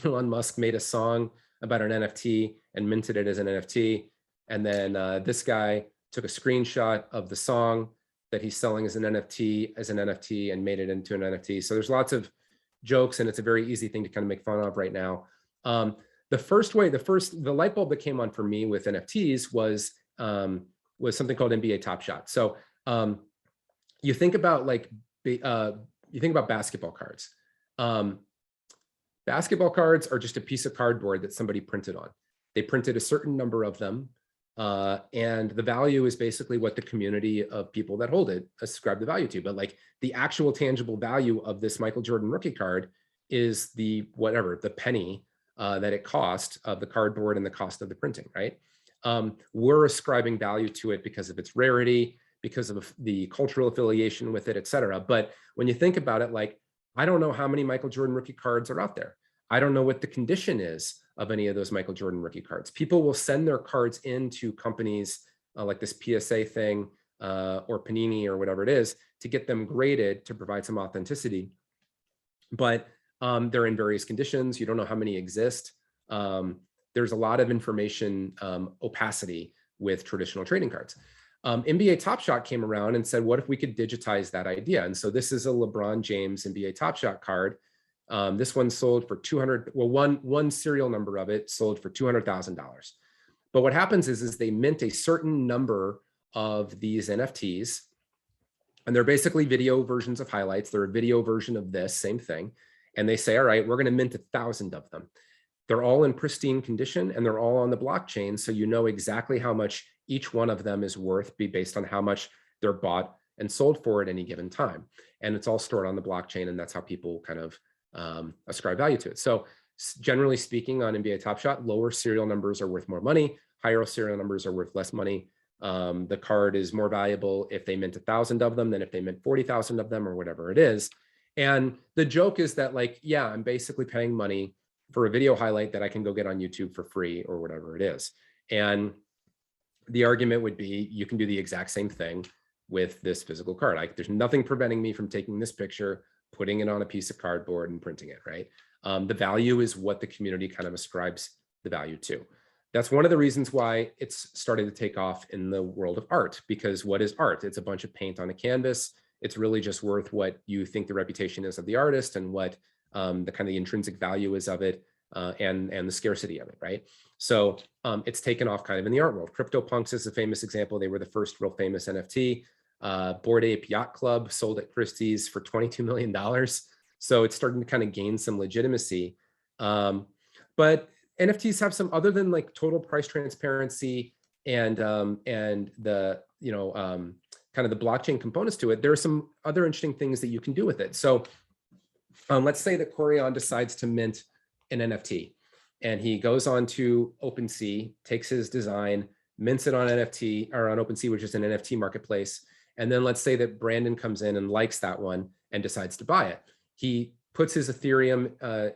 Musk made a song about an NFT and minted it as an NFT. And then this guy took a screenshot of the song that he's selling as an NFT and made it into an NFT. So there's lots of jokes, and it's a very easy thing to kind of make fun of right now. the light bulb that came on for me with NFTs was something called NBA Top Shot. So you think about basketball cards. Basketball cards are just a piece of cardboard that somebody printed on. They printed a certain number of them, and the value is basically what the community of people that hold it ascribe the value to. But like the actual tangible value of this Michael Jordan rookie card is the penny that it cost of the cardboard and the cost of the printing, right? We're ascribing value to it because of its rarity, because of the cultural affiliation with it, et cetera. But when you think about it, like, I don't know how many Michael Jordan rookie cards are out there. I don't know what the condition is of any of those Michael Jordan rookie cards. People will send their cards into companies like this PSA thing or Panini or whatever it is to get them graded to provide some authenticity. But they're in various conditions. You don't know how many exist. There's a lot of information opacity with traditional trading cards. NBA Top Shot came around and said, what if we could digitize that idea? And so this is a LeBron James NBA Top Shot card. This one sold for one serial number of it sold for $200,000. But what happens is they mint a certain number of these NFTs, and they're basically video versions of highlights. They're a video version of this same thing. And they say, all right, we're going to mint 1,000 of them. They're all in pristine condition and they're all on the blockchain. So you know exactly how much each one of them is worth based on how much they're bought and sold for at any given time. And it's all stored on the blockchain, and that's how people kind of ascribe value to it. So generally speaking, on NBA Top Shot, lower serial numbers are worth more money, higher serial numbers are worth less money. The card is more valuable if they mint 1,000 of them than if they mint 40,000 of them or whatever it is. And the joke is that, like, yeah, I'm basically paying money for a video highlight that I can go get on YouTube for free or whatever it is. And the argument would be, you can do the exact same thing with this physical card. There's nothing preventing me from taking this picture, putting it on a piece of cardboard and printing it, right? The value is what the community kind of ascribes the value to. That's one of the reasons why it's started to take off in the world of art, because what is art? It's a bunch of paint on a canvas. It's really just worth what you think the reputation is of the artist and what the kind of the intrinsic value is of it, and the scarcity of it, right? So it's taken off kind of in the art world. CryptoPunks is a famous example. They were the first real famous NFT. Bored Ape Yacht Club sold at Christie's for $22 million. So it's starting to kind of gain some legitimacy. But NFTs have some, other than like total price transparency and the, kind of the blockchain components to it, there are some other interesting things that you can do with it. So let's say that Corian decides to mint an NFT, and he goes on to OpenSea, takes his design, mints it on NFT or on OpenSea, which is an NFT marketplace. And then let's say that Brandon comes in and likes that one and decides to buy it. He puts his Ethereum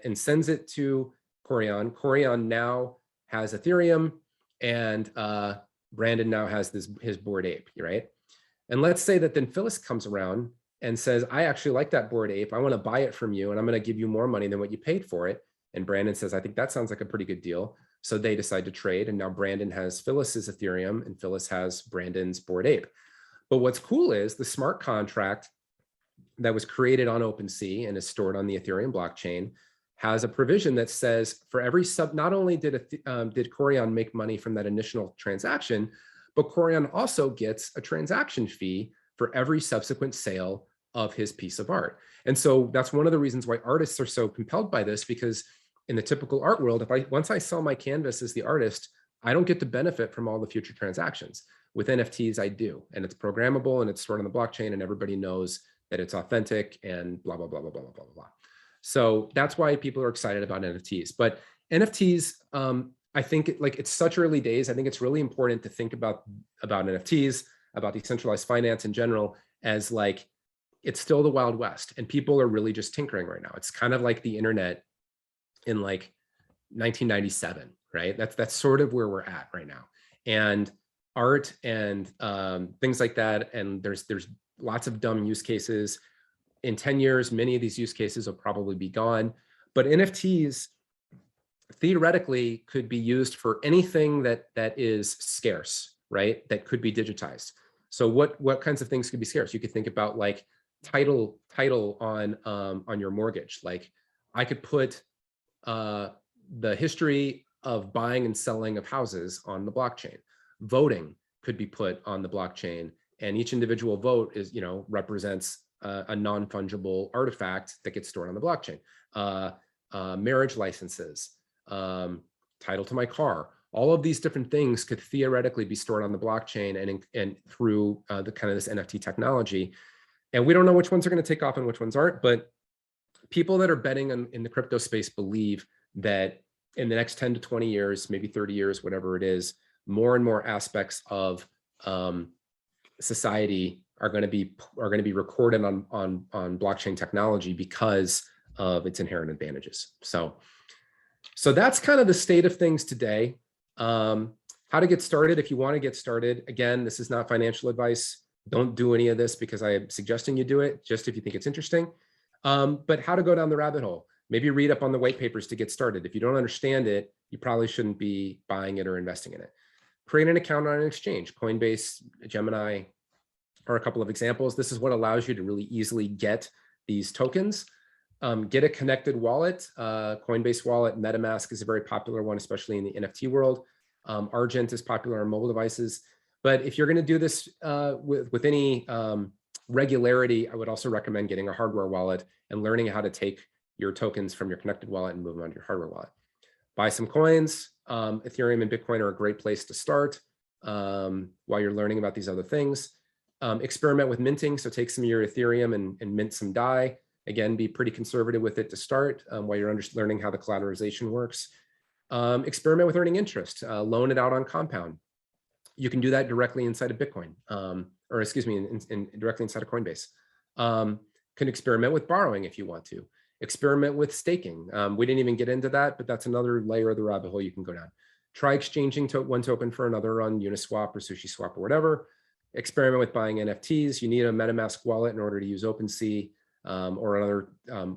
and sends it to Corian. Corian now has Ethereum, and Brandon now has his Bored Ape, right? And let's say that then Phyllis comes around and says, I actually like that Bored Ape. I want to buy it from you, and I'm going to give you more money than what you paid for it. And Brandon says, I think that sounds like a pretty good deal. So they decide to trade. And now Brandon has Phyllis's Ethereum and Phyllis has Brandon's Bored Ape. But what's cool is the smart contract that was created on OpenSea and is stored on the Ethereum blockchain has a provision that says for every not only did Corian make money from that initial transaction, but Corian also gets a transaction fee for every subsequent sale of his piece of art. And so that's one of the reasons why artists are so compelled by this, because in the typical art world, once I sell my canvas as the artist, I don't get to benefit from all the future transactions. With NFTs, I do, and it's programmable and it's stored on the blockchain, and everybody knows that it's authentic and blah, blah, blah, blah, blah, blah, blah, blah. So that's why people are excited about NFTs. But NFTs, I think it's such early days. I think it's really important to think about NFTs, about decentralized finance in general, as like, it's still the Wild West, and people are really just tinkering right now. It's kind of like the internet in like 1997, right? That's sort of where we're at right now. And art and things like that, and there's lots of dumb use cases. In 10 years, many of these use cases will probably be gone. But NFTs theoretically could be used for anything that is scarce, right? That could be digitized. So what kinds of things could be scarce? You could think about like title on your mortgage. Like I could put the history of buying and selling of houses on the blockchain. Voting could be put on the blockchain, and each individual vote is, represents a non-fungible artifact that gets stored on the blockchain. Marriage licenses, title to my car, all of these different things could theoretically be stored on the blockchain and through the kind of this NFT technology. And we don't know which ones are going to take off and which ones aren't, but people that are betting in the crypto space believe that in the next 10 to 20 years, maybe 30 years, whatever it is, more and more aspects of society are going to be recorded on blockchain technology because of its inherent advantages. So that's kind of the state of things today. How to get started if you want to get started. Again, this is not financial advice. Don't do any of this because I am suggesting you do it, just if you think it's interesting. But how to go down the rabbit hole. Maybe read up on the white papers to get started. If you don't understand it, you probably shouldn't be buying it or investing in it. Create an account on an exchange. Coinbase, Gemini are a couple of examples. This is what allows you to really easily get these tokens. Get a connected wallet. Coinbase wallet, MetaMask is a very popular one, especially in the NFT world. Argent is popular on mobile devices. But if you're going to do this with any regularity, I would also recommend getting a hardware wallet and learning how to take your tokens from your connected wallet and move them onto your hardware wallet. Buy some coins. Ethereum and Bitcoin are a great place to start while you're learning about these other things. Experiment with minting. So take some of your Ethereum and mint some DAI. Again, be pretty conservative with it to start while you're learning how the collateralization works. Experiment with earning interest. Loan it out on Compound. You can do that directly inside of Bitcoin, or excuse me, directly inside of Coinbase. Can experiment with borrowing if you want to. Experiment with staking. We didn't even get into that, but that's another layer of the rabbit hole you can go down. Try exchanging one token for another on Uniswap or SushiSwap or whatever. Experiment with buying NFTs. You need a MetaMask wallet in order to use OpenSea or another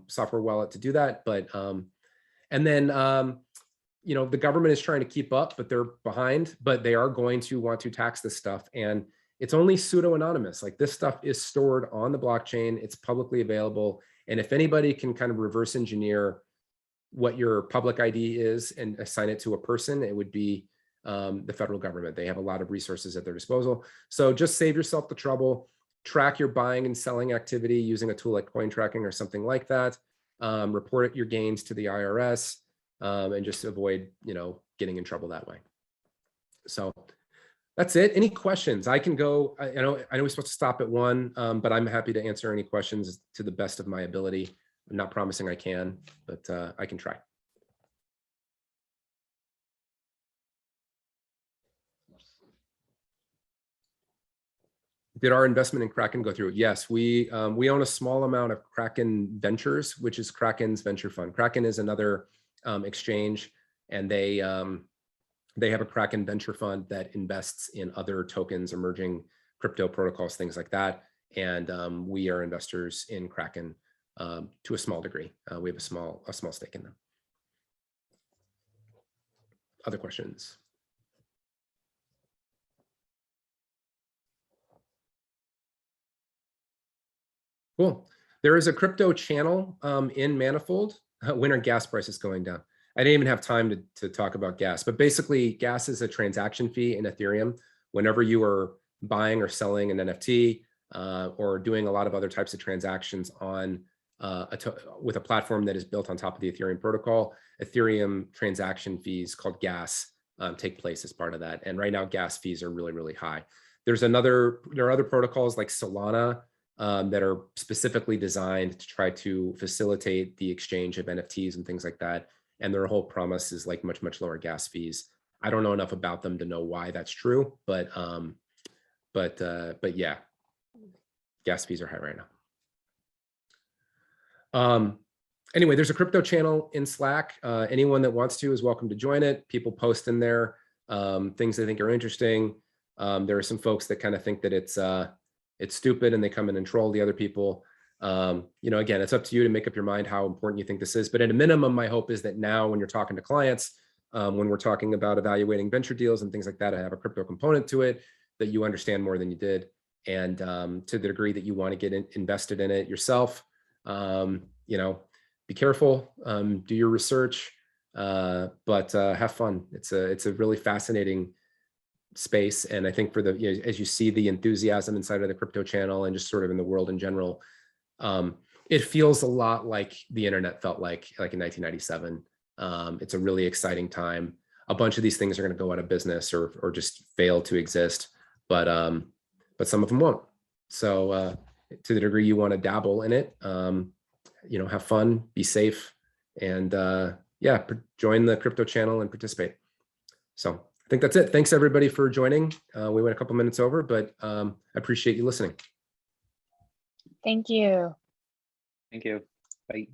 software wallet to do that. But and then the government is trying to keep up, but they're behind. But they are going to want to tax this stuff, and it's only pseudo-anonymous. Like, this stuff is stored on the blockchain. It's publicly available. And if anybody can kind of reverse engineer what your public ID is and assign it to a person, it would be the federal government. They have a lot of resources at their disposal. So just save yourself the trouble. Track your buying and selling activity using a tool like coin tracking or something like that. Report your gains to the IRS and just avoid, getting in trouble that way. So that's it. Any questions? I can go. I know we're supposed to stop at 1, but I'm happy to answer any questions to the best of my ability. I'm not promising I can, but I can try. Did our investment in Kraken go through? Yes, we own a small amount of Kraken Ventures, which is Kraken's venture fund. Kraken is another exchange, and they have a Kraken venture fund that invests in other tokens, emerging crypto protocols, things like that. And we are investors in Kraken to a small degree. We have a small stake in them. Other questions? Cool. There is a crypto channel in Manifold. When are gas prices going down? I didn't even have time to talk about gas, but basically gas is a transaction fee in Ethereum. Whenever you are buying or selling an NFT or doing a lot of other types of transactions on with a platform that is built on top of the Ethereum protocol, Ethereum transaction fees called gas take place as part of that. And right now gas fees are really, really high. There are other protocols like Solana that are specifically designed to try to facilitate the exchange of NFTs and things like that. And their whole promise is like much, much lower gas fees. I don't know enough about them to know why that's true, but yeah, gas fees are high right now. Anyway, there's a crypto channel in Slack. Anyone that wants to is welcome to join it. People post in there things they think are interesting. There are some folks that kind of think that it's stupid and they come in and troll the other people. Again, it's up to you to make up your mind how important you think this is. But at a minimum, my hope is that now when you're talking to clients, when we're talking about evaluating venture deals and things like that, I have a crypto component to it, that you understand more than you did. And to the degree that you want to get invested in it yourself, be careful, do your research. But have fun. It's a really fascinating space. And I think for the, as you see the enthusiasm inside of the crypto channel and just sort of in the world in general, it feels a lot like the internet felt like in 1997. It's a really exciting time. A bunch of these things are going to go out of business or just fail to exist, but some of them won't. So to the degree you want to dabble in it, have fun, be safe, and yeah, join the crypto channel and participate. So I think that's it. Thanks everybody for joining. We went a couple minutes over, but I appreciate you listening. Thank you. Thank you. Bye.